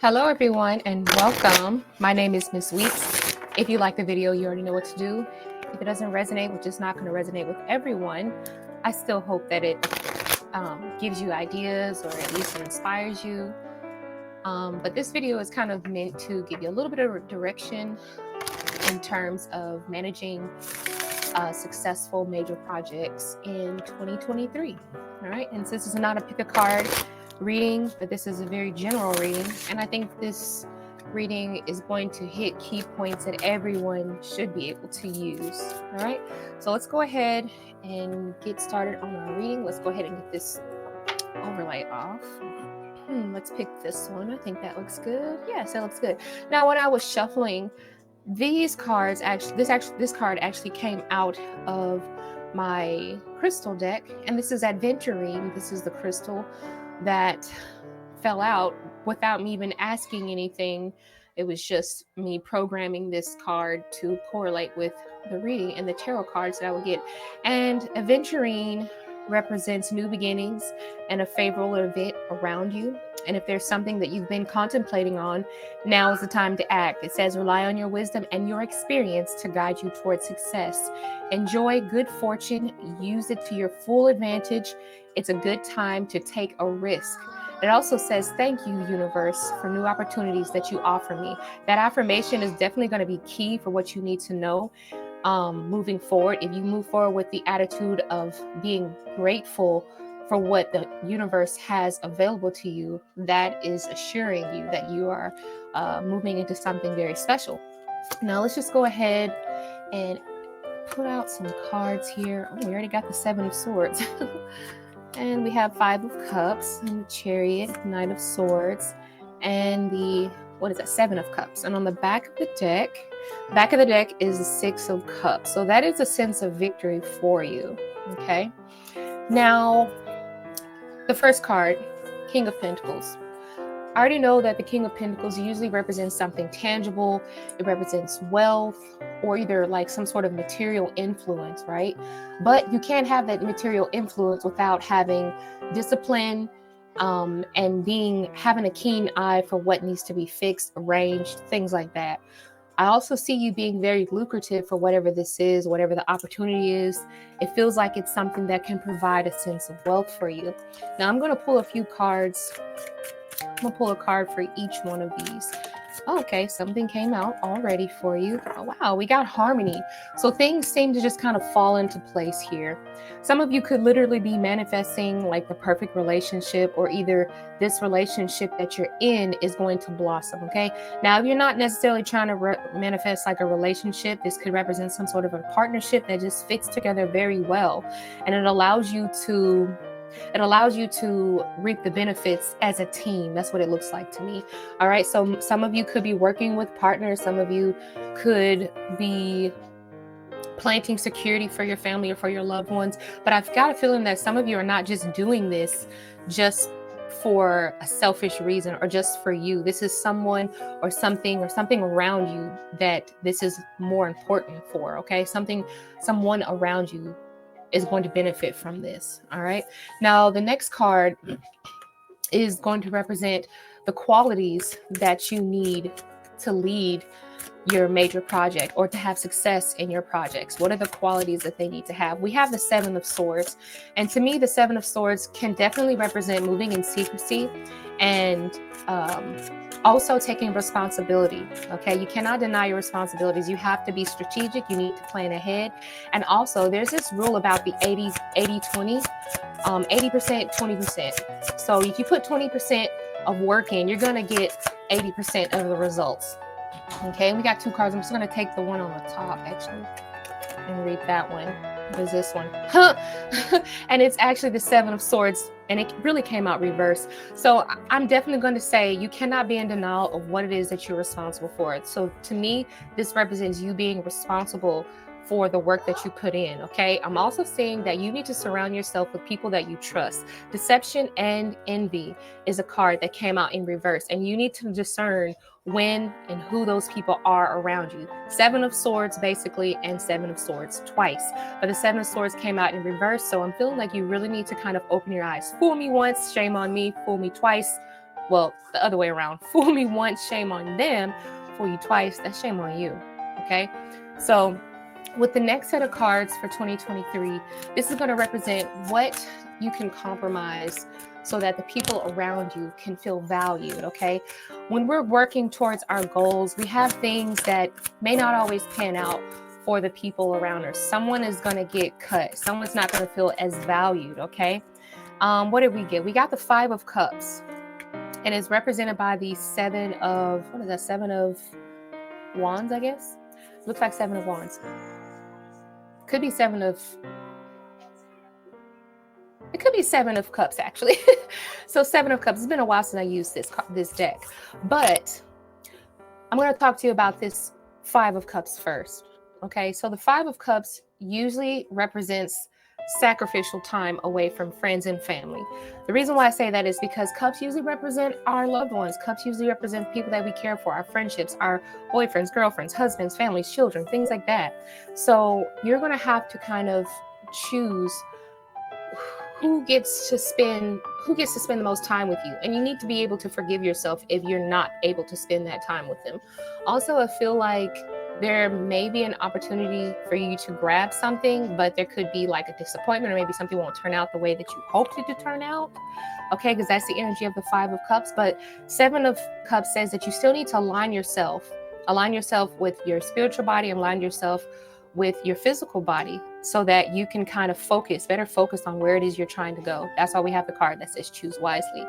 Hello everyone and welcome. My name is Mizzweets. If you like the video, you already know what to do. If it doesn't resonate, which is not going to resonate with everyone, I still hope that it gives you ideas or at least it inspires you. But this video is kind of meant to give you a little bit of direction in terms of managing successful major projects in 2023. All right, and since this is not a pick a card reading, but this is a very general reading, and I think this reading is going to hit key points that everyone should be able to use. All right, so let's go ahead and get started on our reading. Let's go ahead and get this overlay off. Let's pick this one. I think that looks good. Yes, that looks good. Now, when I was shuffling these cards, this card actually came out of my crystal deck, and this is Adventurine. This is the crystal that fell out without me even asking anything. It was just me programming this card to correlate with the reading and the tarot cards that I would get. And Adventurine represents new beginnings and a favorable event around you. And if there's something that you've been contemplating on, now is the time to act. It says rely on your wisdom and your experience to guide you towards success. Enjoy good fortune, use it to your full advantage. It's a good time to take a risk. It also says, thank you, universe, for new opportunities that you offer me. That affirmation is definitely going to be key for what you need to know moving forward. If you move forward with the attitude of being grateful for what the universe has available to you, that is assuring you that you are moving into something very special. Now, let's just go ahead and put out some cards here. Oh, we already got the Seven of Swords. And we have Five of Cups, and the Chariot, Knight of Swords, and the, Seven of Cups. And on the back of the deck is the Six of Cups. So that is a sense of victory for you, okay? Now, the first card, King of Pentacles. I already know that the King of Pentacles usually represents something tangible. It represents wealth or either like some sort of material influence, right? But you can't have that material influence without having discipline and having a keen eye for what needs to be fixed, arranged, things like that. I also see you being very lucrative for whatever this is, whatever the opportunity is. It feels like it's something that can provide a sense of wealth for you. Now I'm going to pull a few cards. I'm going to pull a card for each one of these. Okay, something came out already for you. Oh, wow, we got harmony. So things seem to just kind of fall into place here. Some of you could literally be manifesting like the perfect relationship, or either this relationship that you're in is going to blossom, okay? Now, if you're not necessarily trying to manifest like a relationship, this could represent some sort of a partnership that just fits together very well. And it allows you to reap the benefits as a team. That's what it looks like to me. All right. So some of you could be working with partners. Some of you could be planting security for your family or for your loved ones. But I've got a feeling that some of you are not just doing this just for a selfish reason or just for you. This is someone or something around you that this is more important for. Okay. Someone around you is going to benefit from this. All right. Now, the next card is going to represent the qualities that you need to lead your major project or to have success in your projects. What are the qualities that they need to have? We have the Seven of Swords. And to me, the Seven of Swords can definitely represent moving in secrecy and also taking responsibility. Okay, you cannot deny your responsibilities. You have to be strategic. You need to plan ahead. And also, there's this rule about the 80-20, 80%, 20%. So if you put 20% of work in, you're going to get 80% of the results. Okay, we got two cards. I'm just going to take the one on the top, actually, and read that one. What is this one? And it's actually the Seven of Swords, and it really came out reverse. So I'm definitely going to say you cannot be in denial of what it is that you're responsible for. So to me, this represents you being responsible for the work that you put in. Okay, I'm also saying that you need to surround yourself with people that you trust. Deception and envy is a card that came out in reverse, and you need to discern when and who those people are around you. Seven of Swords basically, and Seven of Swords twice, but the Seven of Swords came out in reverse. So I'm feeling like you really need to kind of open your eyes. Fool me once, shame on me. Fool me twice, Well, the other way around. Fool me once, shame on them. Fool you twice, that's shame on you. Okay? So with the next set of cards for 2023, this is going to represent what you can compromise so that the people around you can feel valued, okay? When we're working towards our goals, we have things that may not always pan out for the people around us. Someone is going to get cut. Someone's not going to feel as valued, okay? What did we get? We got the 5 of Cups, and it's represented by the 7 of, what is that, 7 of Wands, I guess? Looks like 7 of Wands. Could be 7 of, it could be 7 of Cups, actually. So 7 of Cups. It's been a while since I used this deck, but I'm going to talk to you about this 5 of Cups first. Okay, so the 5 of Cups usually represents sacrificial time away from friends and family. The reason why I say that is because Cups usually represent our loved ones. Cups usually represent people that we care for, our friendships, our boyfriends, girlfriends, husbands, families, children, things like that. So you're going to have to kind of choose who gets to spend the most time with you, and you need to be able to forgive yourself if you're not able to spend that time with them. Also, I feel like there may be an opportunity for you to grab something, but there could be like a disappointment, or maybe something won't turn out the way that you hoped it to turn out. Okay, because that's the energy of the 5 of Cups. But 7 of Cups says that you still need to align yourself with your spiritual body, align yourself with your physical body, so that you can kind of better focus on where it is you're trying to go. That's why we have the card that says choose wisely.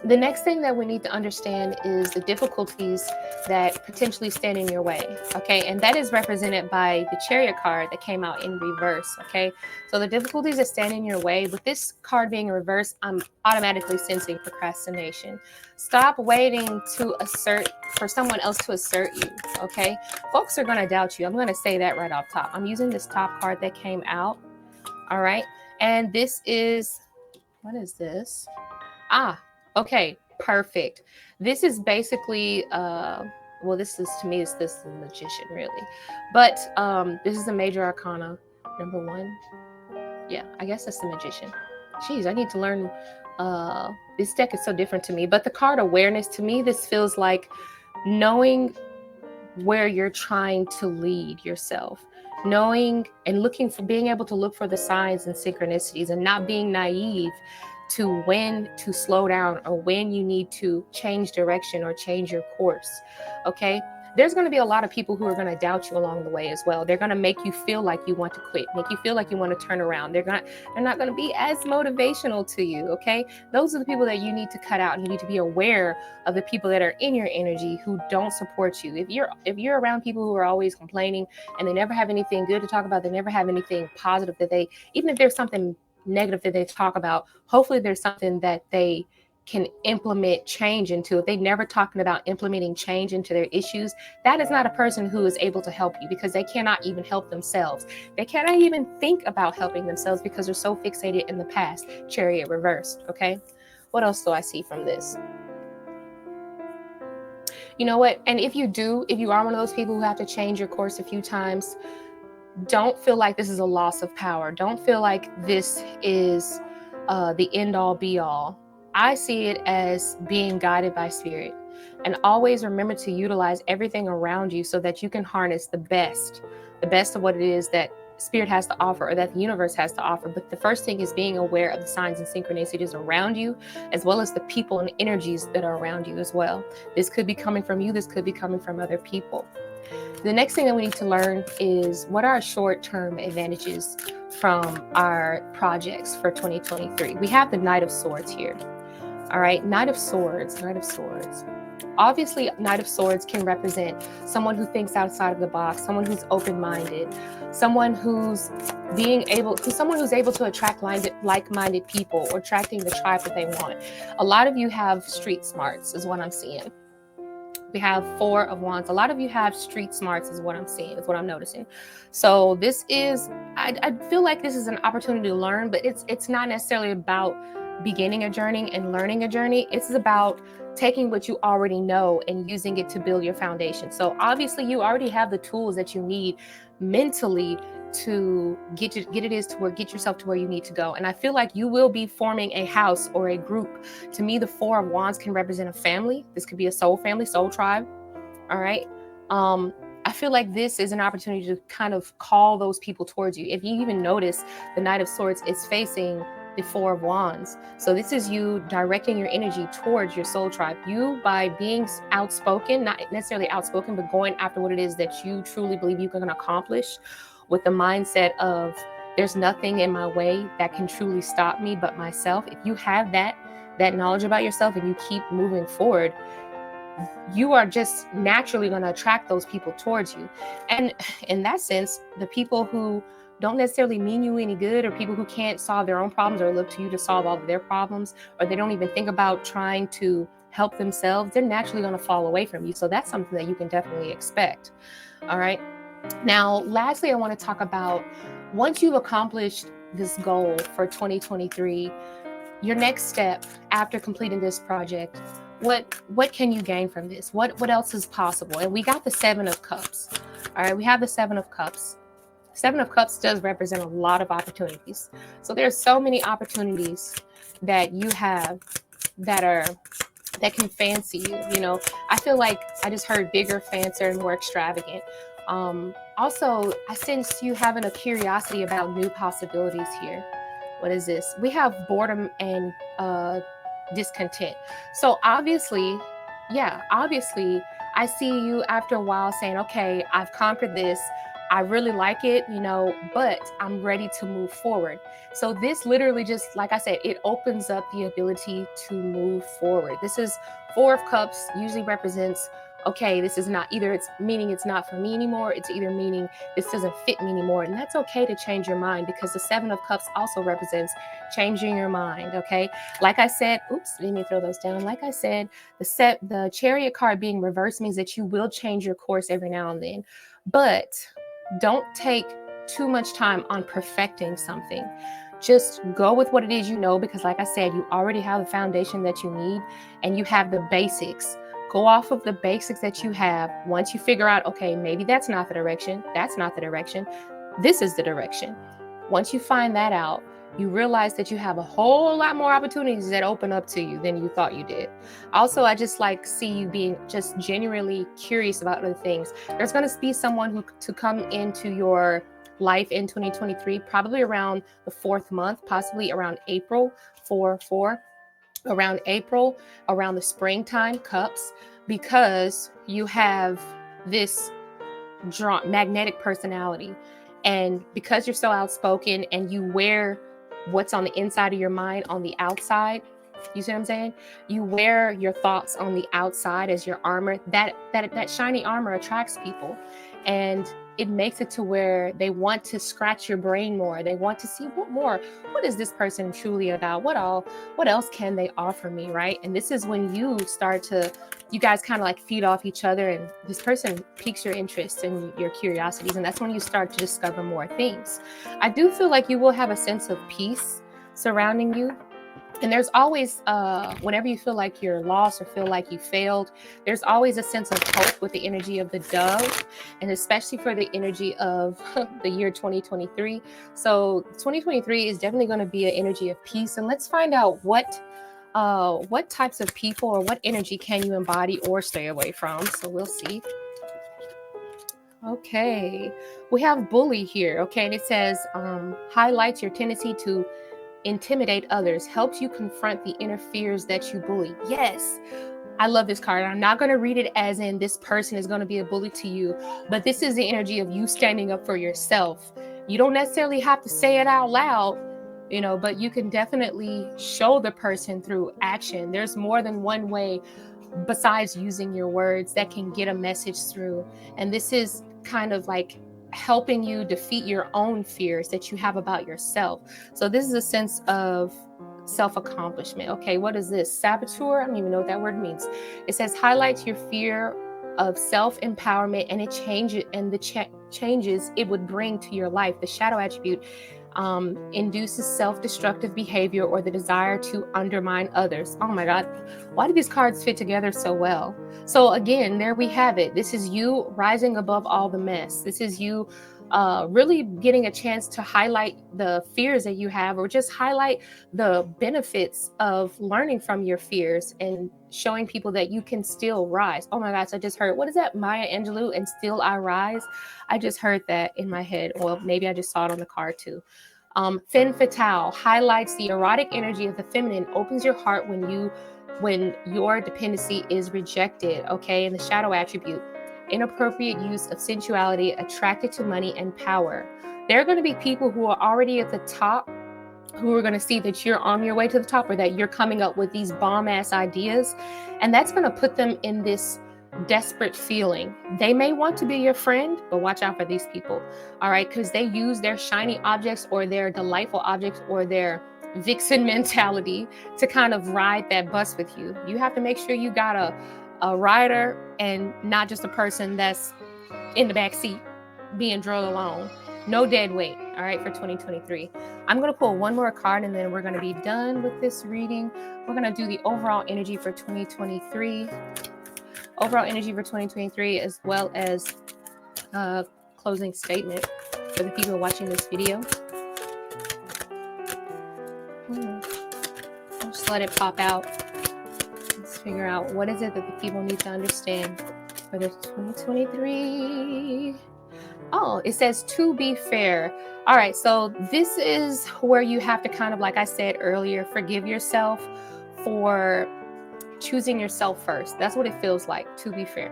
The next thing that we need to understand is the difficulties that potentially stand in your way, okay? And that is represented by the Chariot card that came out in reverse, okay? So the difficulties that stand in your way, with this card being in reverse, I'm automatically sensing procrastination. Stop waiting for someone else to assert you, okay? Folks are going to doubt you. I'm going to say that right off top. I'm using this top card that came out, all right? And this is, what is this? Okay, perfect. This is basically, well, this is, to me, this is the Magician, really. But this is the Major Arcana, number 1. Yeah, I guess that's the Magician. Jeez, I need to learn. This deck is so different to me. But the card Awareness, to me, this feels like knowing where you're trying to lead yourself. Knowing and being able to look for the signs and synchronicities, and not being naive to when to slow down, or when you need to change direction or change your course, okay? There's going to be a lot of people who are going to doubt you along the way as well. They're going to make you feel like you want to quit, make you feel like you want to turn around. They're not going to be as motivational to you, okay? Those are the people that you need to cut out. You need to be aware of the people that are in your energy who don't support you. If you're around people who are always complaining and they never have anything good to talk about, they never have anything positive even if there's something negative that they talk about, hopefully there's something that they can implement change into. If they're never talking about implementing change into their issues, that is not a person who is able to help you, because they cannot even help themselves. They cannot even think about helping themselves because they're so fixated in the past. Chariot reversed, okay? What else do I see from this? You know what? And if you are one of those people who have to change your course a few times, don't feel like this is a loss of power. Don't feel like this is the end all be all. I see it as being guided by spirit. And always remember to utilize everything around you so that you can harness the best of what it is that spirit has to offer, or that the universe has to offer. But the first thing is being aware of the signs and synchronicities around you, as well as the people and energies that are around you as well. This could be coming from you. This could be coming from other people. The next thing that we need to learn is what are our short-term advantages from our projects for 2023. We have the Knight of Swords here. All right, Knight of Swords. Obviously, Knight of Swords can represent someone who thinks outside of the box, someone who's open-minded, someone who's able to attract like-minded people, or attracting the tribe that they want. A lot of you have street smarts, is what I'm seeing. We have 4 of Wands. A lot of you have street smarts, is what I'm seeing, is what I'm noticing. So this is, I feel like this is an opportunity to learn, but it's not necessarily about beginning a journey and learning a journey. It's about taking what you already know and using it to build your foundation. So obviously you already have the tools that you need mentally to get yourself to where you need to go. And I feel like you will be forming a house or a group. To me, the Four of Wands can represent a family. This could be a soul family, soul tribe. All right. I feel like this is an opportunity to kind of call those people towards you. If you even notice, the Knight of Swords is facing the Four of Wands. So this is you directing your energy towards your soul tribe. You, by being outspoken, not necessarily outspoken, but going after what it is that you truly believe you can accomplish, with the mindset of there's nothing in my way that can truly stop me but myself. If you have that knowledge about yourself and you keep moving forward, you are just naturally going to attract those people towards you. And in that sense, the people who don't necessarily mean you any good, or people who can't solve their own problems or look to you to solve all of their problems, or they don't even think about trying to help themselves, they're naturally going to fall away from you. So that's something that you can definitely expect. All right. Now, lastly, I want to talk about, once you've accomplished this goal for 2023, your next step after completing this project, what can you gain from this? What else is possible? And we got the Seven of Cups. All right, we have the Seven of Cups. Seven of Cups does represent a lot of opportunities. So there's so many opportunities that you have that can fancy you. You know, I feel like I just heard bigger, fancier, and more extravagant. Also, I sense you having a curiosity about new possibilities here. What is this? We have boredom and discontent. So obviously, I see you after a while saying, okay, I've conquered this. I really like it, but I'm ready to move forward. So this literally, just like I said, it opens up the ability to move forward. This is Four of Cups, usually represents, okay, this is not, either it's meaning it's not for me anymore, it's either meaning this doesn't fit me anymore. And that's okay to change your mind, because the Seven of Cups also represents changing your mind, okay? Like I said, let me throw those down. Like I said, the Chariot card being reversed means that you will change your course every now and then. But don't take too much time on perfecting something. Just go with what it is because like I said, you already have the foundation that you need and you have the basics. Go off of the basics that you have. Once you figure out, okay, maybe that's not the direction, this is the direction. Once you find that out, you realize that you have a whole lot more opportunities that open up to you than you thought you did. Also, I just see you being just genuinely curious about other things. There's going to be someone to come into your life in 2023, probably around the 4th month, possibly around April, 4/4, around April, around the springtime, cups, because you have this magnetic personality. And because you're so outspoken and you wear what's on the inside of your mind on the outside, you see what I'm saying? You wear your thoughts on the outside as your armor. That shiny armor attracts people, and it makes it to where they want to scratch your brain more. They want to see what is this person truly about? What else can they offer me, right? And this is when you guys kind of feed off each other, and this person piques your interest and your curiosities, and that's when you start to discover more things. I do feel like you will have a sense of peace surrounding you. And there's always, whenever you feel like you're lost or feel like you failed, there's always a sense of hope with the energy of the dove, and especially for the energy of the year 2023. So 2023 is definitely going to be an energy of peace. And let's find out what types of people or what energy can you embody or stay away from. So we'll see. Okay, we have bully here. Okay, and it says highlights your tendency to intimidate others, helps you confront the inner fears that you bully. Yes, I love this card. I'm not going to read it as in this person is going to be a bully to you, but this is the energy of you standing up for yourself. You don't necessarily have to say it out loud, but you can definitely show the person through action. There's more than one way besides using your words that can get a message through. And this is kind of helping you defeat your own fears that you have about yourself. So this is a sense of self-accomplishment. Okay, what is this? Saboteur? I don't even know what that word means. It says highlights your fear of self-empowerment and changes it would bring to your life. The shadow attribute induces self-destructive behavior or the desire to undermine others. Oh my God, why do these cards fit together so well? So again, there we have it. This is you rising above all the mess. This is you really getting a chance to highlight the fears that you have, or just highlight the benefits of learning from your fears and showing people that you can still rise. Oh my gosh, I just heard, what is that? Maya Angelou and Still I Rise. I just heard that in my head. Well, maybe I just saw it on the card too. Femme fatale highlights the erotic energy of the feminine, opens your heart when your dependency is rejected. Okay, and the shadow attribute, inappropriate use of sensuality, attracted to money and power. There are going to be people who are already at the top who are going to see that you're on your way to the top, or that you're coming up with these bomb ass ideas, and that's going to put them in this desperate feeling. They may want to be your friend, but watch out for these people. All right, because they use their shiny objects or their delightful objects or their vixen mentality to kind of ride that bus with you. You have to make sure you got a rider, and not just a person that's in the back seat being drug along. No dead weight, all right, for 2023. I'm going to pull one more card, and then we're going to be done with this reading. We're going to do the overall energy for 2023. Overall energy for 2023, as well as closing statement for the people watching this video. I'll just let it pop out. Let's figure out what is it that the people need to understand for this 2023. Oh, it says to be fair. All right, so this is where you have to kind of, like I said earlier, forgive yourself for choosing yourself first. That's what it feels like, to be fair.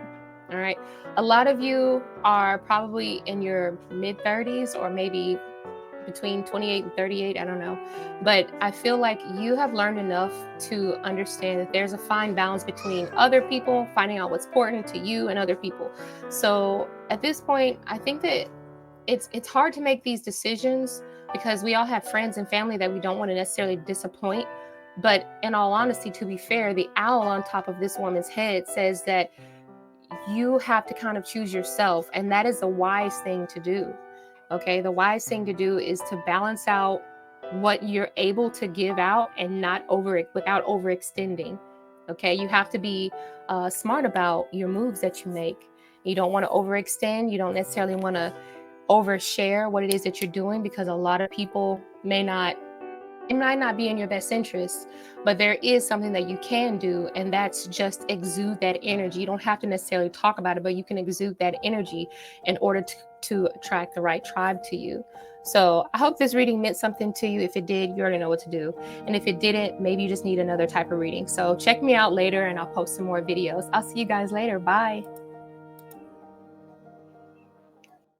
All right. A lot of you are probably in your mid 30s, or maybe between 28 and 38, I don't know. But I feel like you have learned enough to understand that there's a fine balance between other people, finding out what's important to you and other people. So at this point, I think that it's hard to make these decisions, because we all have friends and family that we don't want to necessarily disappoint. But in all honesty, to be fair, the owl on top of this woman's head says that you have to kind of choose yourself, and that is the wise thing to do. Okay, the wise thing to do is to balance out what you're able to give out and not without overextending. Okay, you have to be smart about your moves that you make. You don't want to overextend. You don't necessarily want to overshare what it is that you're doing, because a lot of people it might not be in your best interest. But there is something that you can do, and that's just exude that energy. You don't have to necessarily talk about it, but you can exude that energy in order to attract the right tribe to you. So I hope this reading meant something to you. If it did, you already know what to do. And if it didn't, maybe you just need another type of reading. So check me out later, and I'll post some more videos. I'll see you guys later. Bye.